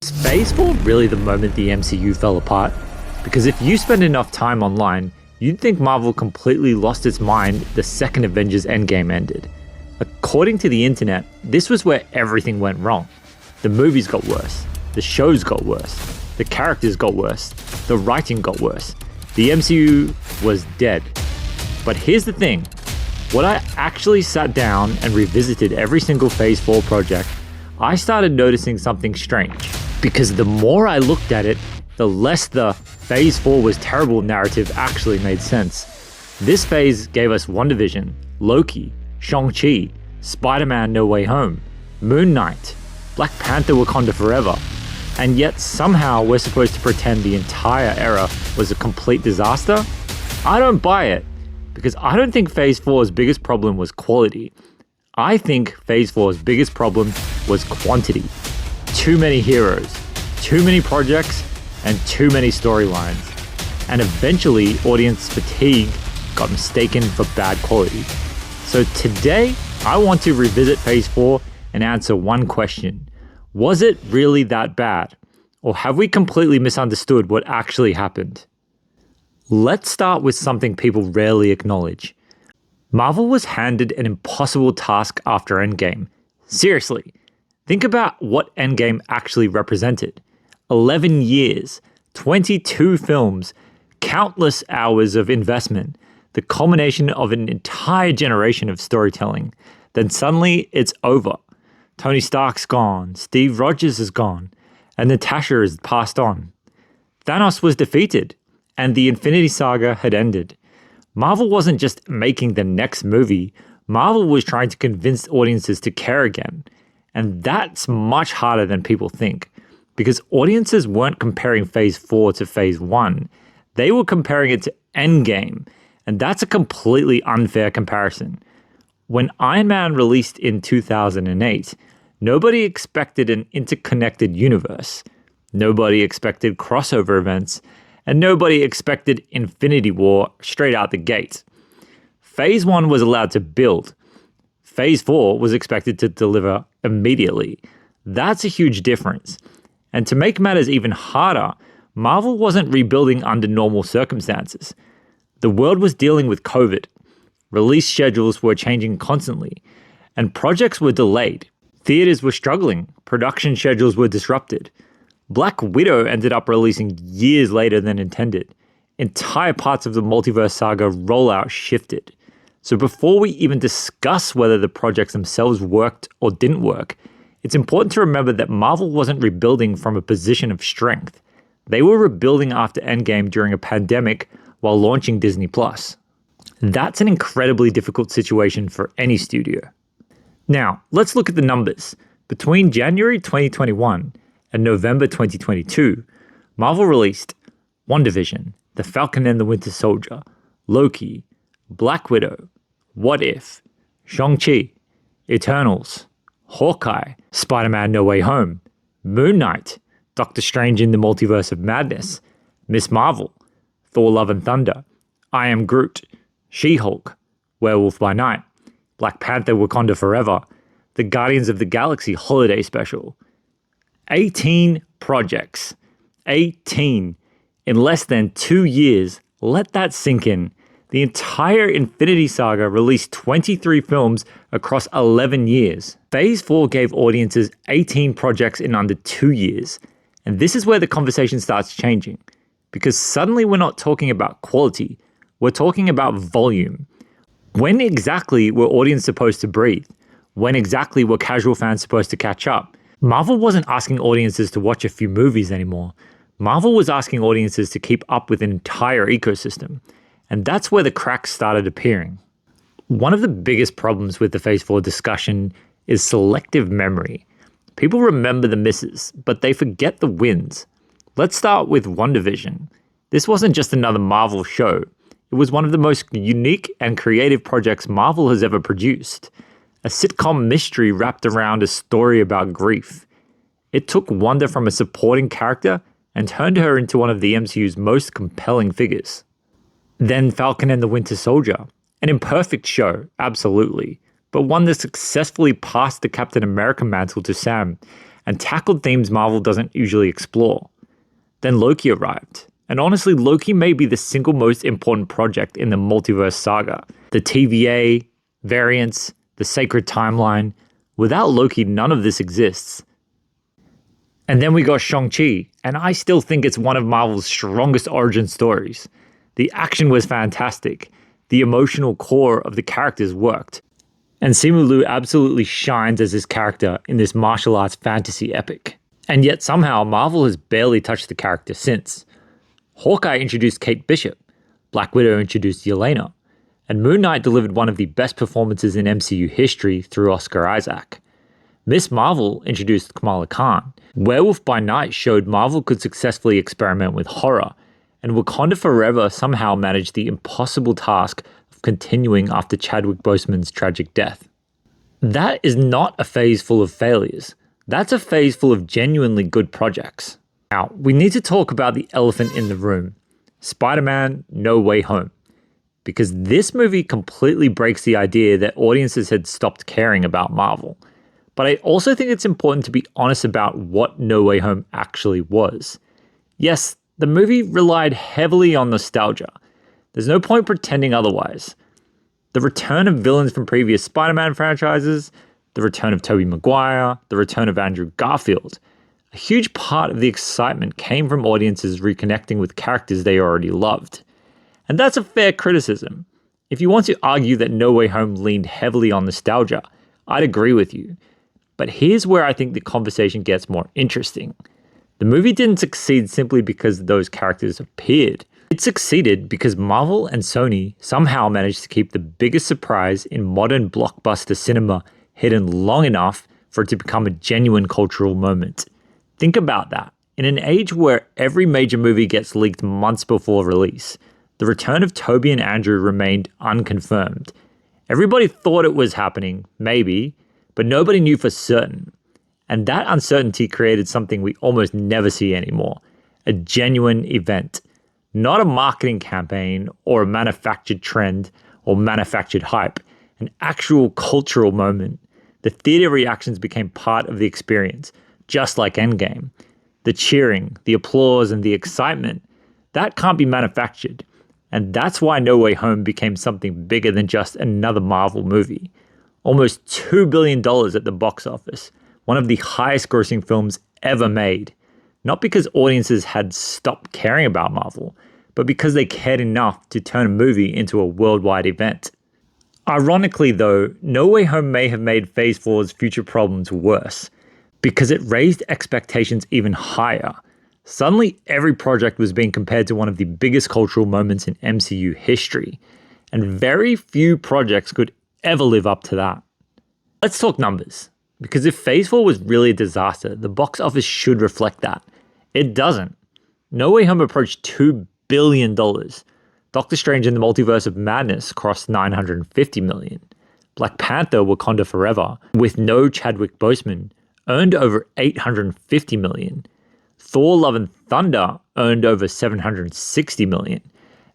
Is Phase 4 really the moment the MCU fell apart? Because if you spend enough time online, you'd think Marvel completely lost its mind the second Avengers Endgame ended. According to the internet, this was where everything went wrong. The movies got worse, the shows got worse, the characters got worse, the writing got worse. The MCU was dead. But here's the thing, when I actually sat down and revisited every single Phase 4 project, I started noticing something strange. Because the more I looked at it, the less the Phase 4 was terrible narrative actually made sense. This phase gave us WandaVision, Loki, Shang-Chi, Spider-Man No Way Home, Moon Knight, Black Panther Wakanda Forever, and yet somehow we're supposed to pretend the entire era was a complete disaster? I don't buy it, because I don't think Phase 4's biggest problem was quality. I think Phase 4's biggest problem was quantity. Too many heroes, too many projects, and too many storylines. And eventually, audience fatigue got mistaken for bad quality. So today, I want to revisit Phase 4 and answer one question. Was it really that bad? Or have we completely misunderstood what actually happened? Let's start with something people rarely acknowledge. Marvel was handed an impossible task after Endgame. Seriously, think about what Endgame actually represented. 11 years, 22 films, countless hours of investment, the culmination of an entire generation of storytelling. Then suddenly it's over. Tony Stark's gone, Steve Rogers is gone, and Natasha is passed on. Thanos was defeated, and the Infinity Saga had ended. Marvel wasn't just making the next movie, Marvel was trying to convince audiences to care again. And that's much harder than people think, because audiences weren't comparing Phase 4 to Phase 1. They were comparing it to Endgame, and that's a completely unfair comparison. When Iron Man released in 2008, nobody expected an interconnected universe. Nobody expected crossover events, and nobody expected Infinity War straight out the gate. Phase 1 was allowed to build. Phase 4 was expected to deliver immediately. That's a huge difference. And to make matters even harder, Marvel wasn't rebuilding under normal circumstances. The world was dealing with COVID. Release schedules were changing constantly, and projects were delayed. Theaters were struggling, production schedules were disrupted. Black Widow ended up releasing years later than intended. Entire parts of the Multiverse saga rollout shifted. So before we even discuss whether the projects themselves worked or didn't work, it's important to remember that Marvel wasn't rebuilding from a position of strength. They were rebuilding after Endgame during a pandemic while launching Disney+. That's an incredibly difficult situation for any studio. Now, let's look at the numbers. Between January 2021 and November 2022, Marvel released WandaVision, The Falcon and the Winter Soldier, Loki, Black Widow, What If, Shang-Chi, Eternals, Hawkeye, Spider-Man No Way Home, Moon Knight, Doctor Strange in the Multiverse of Madness, Miss Marvel, Thor Love and Thunder, I Am Groot, She-Hulk, Werewolf by Night, Black Panther Wakanda Forever, the Guardians of the Galaxy Holiday Special. 18 projects. 18. In less than 2 years. Let that sink in. The entire Infinity Saga released 23 films across 11 years. Phase 4 gave audiences 18 projects in under 2 years. And this is where the conversation starts changing. Because suddenly we're not talking about quality, we're talking about volume. When exactly were audiences supposed to breathe? When exactly were casual fans supposed to catch up? Marvel wasn't asking audiences to watch a few movies anymore. Marvel was asking audiences to keep up with an entire ecosystem. And that's where the cracks started appearing. One of the biggest problems with the Phase 4 discussion is selective memory. People remember the misses, but they forget the wins. Let's start with WandaVision. This wasn't just another Marvel show. It was one of the most unique and creative projects Marvel has ever produced. A sitcom mystery wrapped around a story about grief. It took Wanda from a supporting character and turned her into one of the MCU's most compelling figures. Then Falcon and the Winter Soldier. An imperfect show, absolutely, but one that successfully passed the Captain America mantle to Sam and tackled themes Marvel doesn't usually explore. Then Loki arrived. And honestly, Loki may be the single most important project in the multiverse saga. The TVA, variants, the sacred timeline. Without Loki, none of this exists. And then we got Shang-Chi, and I still think it's one of Marvel's strongest origin stories. The action was fantastic. The emotional core of the characters worked. And Simu Liu absolutely shines as his character in this martial arts fantasy epic. And yet somehow Marvel has barely touched the character since. Hawkeye introduced Kate Bishop, Black Widow introduced Yelena, and Moon Knight delivered one of the best performances in MCU history through Oscar Isaac. Miss Marvel introduced Kamala Khan. Werewolf by Night showed Marvel could successfully experiment with horror, and Wakanda Forever somehow managed the impossible task of continuing after Chadwick Boseman's tragic death. That is not a phase full of failures. That's a phase full of genuinely good projects. Now, we need to talk about the elephant in the room, Spider-Man: No Way Home, because this movie completely breaks the idea that audiences had stopped caring about Marvel. But I also think it's important to be honest about what No Way Home actually was. Yes, the movie relied heavily on nostalgia. There's no point pretending otherwise. The return of villains from previous Spider-Man franchises, the return of Tobey Maguire, the return of Andrew Garfield. A huge part of the excitement came from audiences reconnecting with characters they already loved. And that's a fair criticism. If you want to argue that No Way Home leaned heavily on nostalgia, I'd agree with you. But here's where I think the conversation gets more interesting. The movie didn't succeed simply because those characters appeared. It succeeded because Marvel and Sony somehow managed to keep the biggest surprise in modern blockbuster cinema hidden long enough for it to become a genuine cultural moment. Think about that. In an age where every major movie gets leaked months before release, the return of Tobey and Andrew remained unconfirmed. Everybody thought it was happening, maybe, but nobody knew for certain. And that uncertainty created something we almost never see anymore, a genuine event. Not a marketing campaign or a manufactured trend or manufactured hype, an actual cultural moment. The theater reactions became part of the experience, just like Endgame. The cheering, the applause, and the excitement, that can't be manufactured. And that's why No Way Home became something bigger than just another Marvel movie. Almost $2 billion at the box office, one of the highest grossing films ever made. Not because audiences had stopped caring about Marvel, but because they cared enough to turn a movie into a worldwide event. Ironically though, No Way Home may have made Phase 4's future problems worse, because it raised expectations even higher. Suddenly, every project was being compared to one of the biggest cultural moments in MCU history, and very few projects could ever live up to that. Let's talk numbers, because if Phase 4 was really a disaster, the box office should reflect that. It doesn't. No Way Home approached $2 billion. Doctor Strange in the Multiverse of Madness crossed $950 million. Black Panther: Wakanda Forever, with no Chadwick Boseman, earned over $850 million. Thor: Love and Thunder earned over $760 million.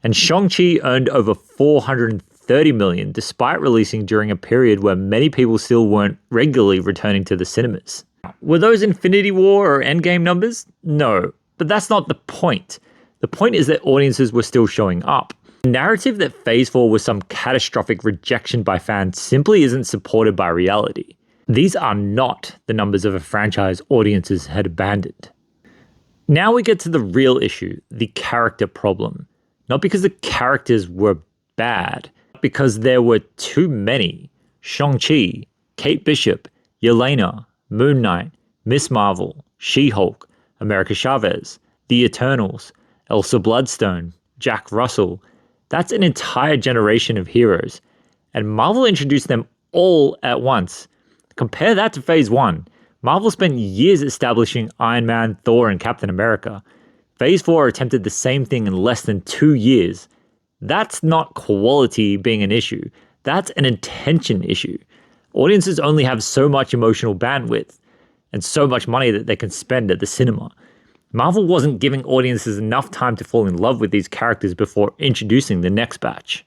And Shang-Chi earned over $430 million, despite releasing during a period where many people still weren't regularly returning to the cinemas. Were those Infinity War or Endgame numbers? No, but that's not the point. The point is that audiences were still showing up. The narrative that Phase 4 was some catastrophic rejection by fans simply isn't supported by reality. These are not the numbers of a franchise audiences had abandoned. Now we get to the real issue, the character problem. Not because the characters were bad, but because there were too many. Shang-Chi, Kate Bishop, Yelena, Moon Knight, Miss Marvel, She-Hulk, America Chavez, The Eternals, Elsa Bloodstone, Jack Russell. That's an entire generation of heroes. And Marvel introduced them all at once. Compare that to Phase 1. Marvel spent years establishing Iron Man, Thor, and Captain America. Phase 4 attempted the same thing in less than 2 years. That's not quality being an issue. That's an intention issue. Audiences only have so much emotional bandwidth and so much money that they can spend at the cinema. Marvel wasn't giving audiences enough time to fall in love with these characters before introducing the next batch.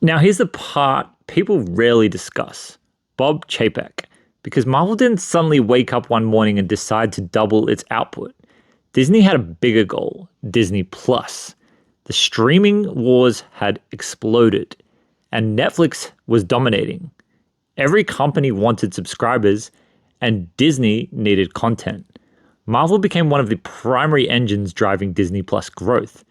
Now here's the part people rarely discuss. Bob Chapek, because Marvel didn't suddenly wake up one morning and decide to double its output. Disney had a bigger goal, Disney Plus. The streaming wars had exploded, and Netflix was dominating. Every company wanted subscribers, and Disney needed content. Marvel became one of the primary engines driving Disney Plus growth.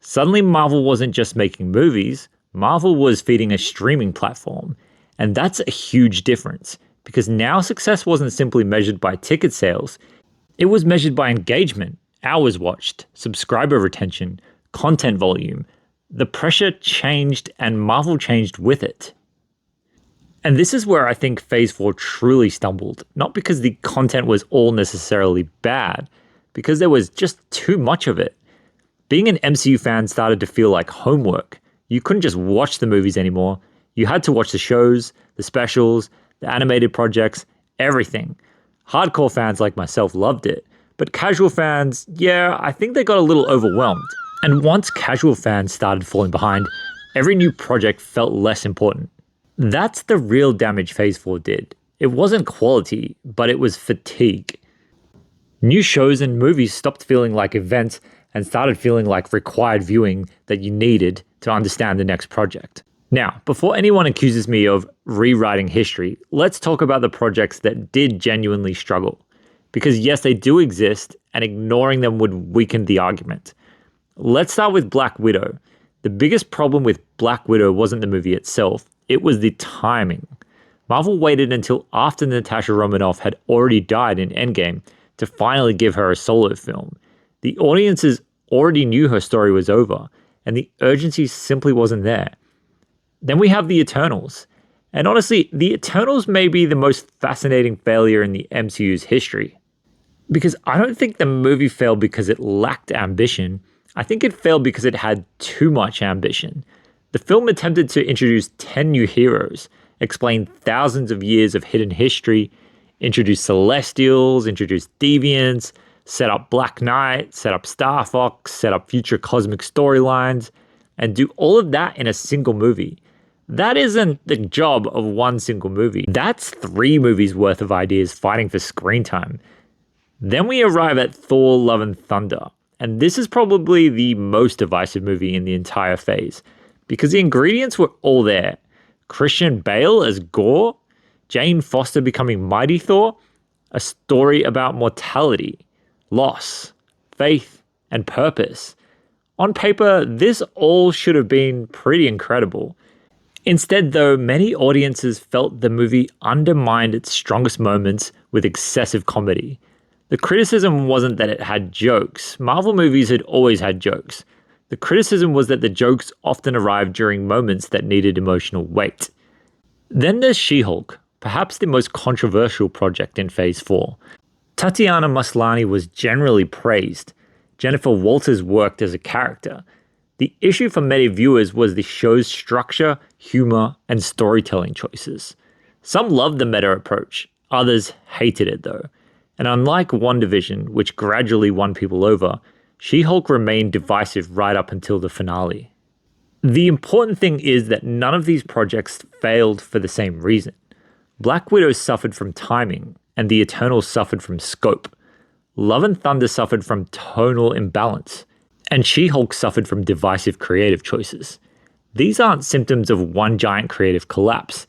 Suddenly, Marvel wasn't just making movies, Marvel was feeding a streaming platform. And that's a huge difference, because now success wasn't simply measured by ticket sales, it was measured by engagement, hours watched, subscriber retention, content volume. The pressure changed and Marvel changed with it. And this is where I think Phase 4 truly stumbled, not because the content was all necessarily bad, because there was just too much of it. Being an MCU fan started to feel like homework. You couldn't just watch the movies anymore. You had to watch the shows, the specials, the animated projects, everything. Hardcore fans like myself loved it, but casual fans, yeah, I think they got a little overwhelmed. And once casual fans started falling behind, every new project felt less important. That's the real damage Phase 4 did. It wasn't quality, but it was fatigue. New shows and movies stopped feeling like events and started feeling like required viewing that you needed to understand the next project. Now, before anyone accuses me of rewriting history, let's talk about the projects that did genuinely struggle. Because yes, they do exist, and ignoring them would weaken the argument. Let's start with Black Widow. The biggest problem with Black Widow wasn't the movie itself, it was the timing. Marvel waited until after Natasha Romanoff had already died in Endgame to finally give her a solo film. The audiences already knew her story was over, and the urgency simply wasn't there. Then we have the Eternals. And honestly, the Eternals may be the most fascinating failure in the MCU's history. Because I don't think the movie failed because it lacked ambition. I think it failed because it had too much ambition. The film attempted to introduce 10 new heroes, explain thousands of years of hidden history, introduce Celestials, introduce Deviants, set up Black Knight, set up Star Fox, set up future cosmic storylines, and do all of that in a single movie. That isn't the job of one single movie. That's 3 movies worth of ideas fighting for screen time. Then we arrive at Thor: Love and Thunder, and this is probably the most divisive movie in the entire phase, because the ingredients were all there. Christian Bale as Gore, Jane Foster becoming Mighty Thor, a story about mortality, loss, faith, and purpose. On paper, this all should have been pretty incredible. Instead, though, many audiences felt the movie undermined its strongest moments with excessive comedy. The criticism wasn't that it had jokes. Marvel movies had always had jokes. The criticism was that the jokes often arrived during moments that needed emotional weight. Then there's She-Hulk, perhaps the most controversial project in Phase 4. Tatiana Maslany was generally praised. Jennifer Walters worked as a character. The issue for many viewers was the show's structure, humor, and storytelling choices. Some loved the meta approach, others hated it though. And unlike WandaVision, which gradually won people over, She-Hulk remained divisive right up until the finale. The important thing is that none of these projects failed for the same reason. Black Widow suffered from timing, and the Eternals suffered from scope. Love and Thunder suffered from tonal imbalance, and She-Hulk suffered from divisive creative choices. These aren't symptoms of one giant creative collapse.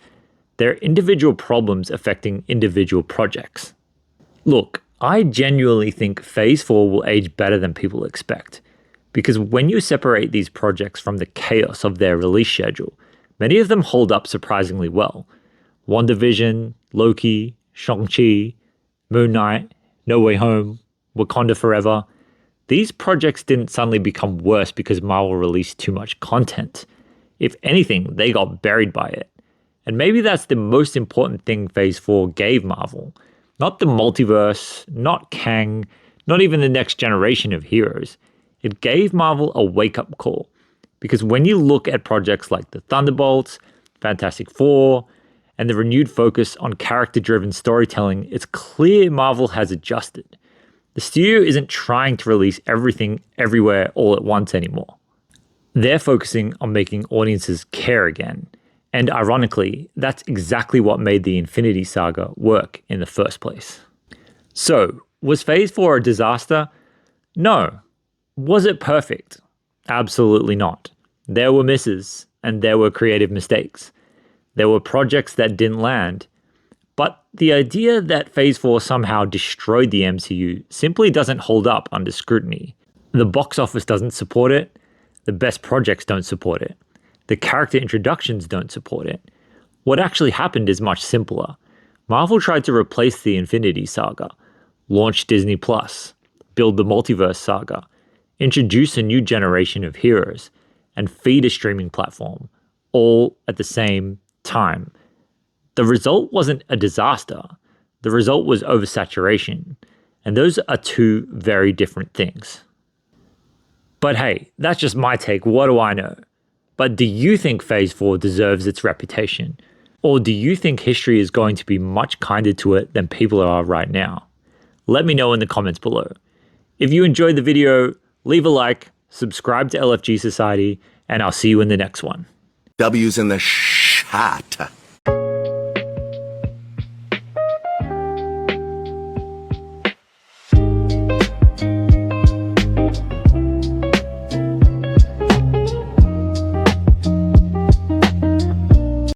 They're individual problems affecting individual projects. Look, I genuinely think Phase 4 will age better than people expect. Because when you separate these projects from the chaos of their release schedule, many of them hold up surprisingly well. WandaVision, Loki, Shang-Chi, Moon Knight, No Way Home, Wakanda Forever. These projects didn't suddenly become worse because Marvel released too much content. If anything, they got buried by it. And maybe that's the most important thing Phase 4 gave Marvel. Not the multiverse, not Kang, not even the next generation of heroes. It gave Marvel a wake-up call. Because when you look at projects like the Thunderbolts, Fantastic Four, and the renewed focus on character-driven storytelling, it's clear Marvel has adjusted. The studio isn't trying to release everything everywhere all at once anymore. They're focusing on making audiences care again. And ironically, that's exactly what made the Infinity Saga work in the first place. So, was Phase 4 a disaster? No. Was it perfect? Absolutely not. There were misses, and there were creative mistakes. There were projects that didn't land. But the idea that Phase 4 somehow destroyed the MCU simply doesn't hold up under scrutiny. The box office doesn't support it. The best projects don't support it. The character introductions don't support it. What actually happened is much simpler. Marvel tried to replace the Infinity Saga, launch Disney+, build the Multiverse Saga, introduce a new generation of heroes, and feed a streaming platform, all at the same time. The result wasn't a disaster. The result was oversaturation. And those are two very different things. But hey, that's just my take. What do I know? But do you think Phase 4 deserves its reputation? Or do you think history is going to be much kinder to it than people are right now? Let me know in the comments below. If you enjoyed the video, leave a like, subscribe to LFG Society, and I'll see you in the next one. W's in the shot.